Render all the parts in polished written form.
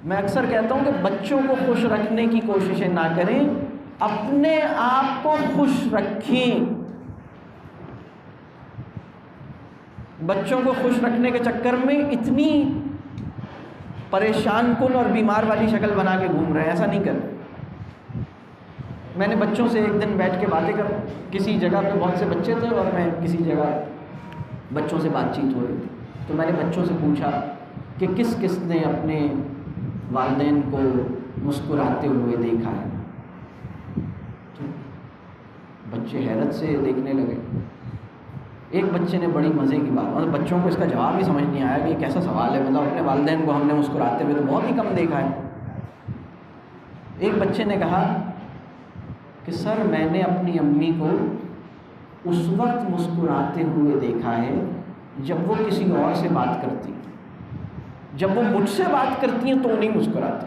मैं अक्सर कहता हूँ कि बच्चों को खुश रखने की कोशिशें ना करें, अपने आप को खुश रखें। बच्चों को खुश रखने के चक्कर में इतनी परेशान कुन और बीमार वाली शक्ल बना के घूम रहे हैं, ऐसा नहीं कर। मैंने बच्चों से एक दिन बैठ के बातें कर, किसी जगह पे बहुत से बच्चे थे और मैं किसी जगह बच्चों से बातचीत हो रही थी, तो मैंने बच्चों से पूछा कि किस किस ने अपने वालिदैन को मुस्कुराते हुए देखा है। तो बच्चे हैरत से देखने लगे। एक बच्चे ने बड़ी मज़े की बात, मतलब बच्चों को इसका जवाब ही समझ नहीं आया कि कैसा सवाल है, मतलब अपने वालिदैन को हमने मुस्कुराते हुए तो बहुत ही कम देखा है। एक बच्चे ने कहा कि सर मैंने अपनी अम्मी को उस वक्त मुस्कुराते हुए देखा है जब वो किसी और से बात करती, जब वो मुझसे बात करती हैं तो नहीं मुस्कुराती।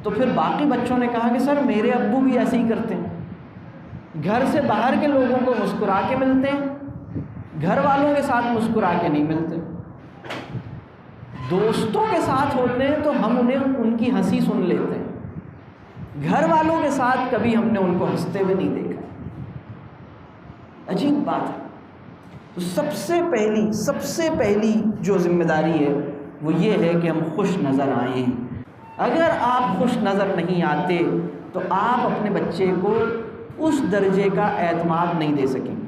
तो फिर बाकी बच्चों ने कहा कि सर मेरे अब्बू भी ऐसे ही करते हैं, घर से बाहर के लोगों को मुस्कुरा के मिलते हैं, घर वालों के साथ मुस्कुरा के नहीं मिलते। दोस्तों के साथ होते हैं तो हम उन्हें उनकी हंसी सुन लेते हैं, घर वालों के साथ कभी हमने उनको हंसते हुए नहीं देखा। अजीब बात है। तो सबसे पहली जो जिम्मेदारी है वो ये है कि हम खुश नज़र आएं। अगर आप खुश नज़र नहीं आते तो आप अपने बच्चे को उस दर्जे का एतमाद नहीं दे सकेंगे।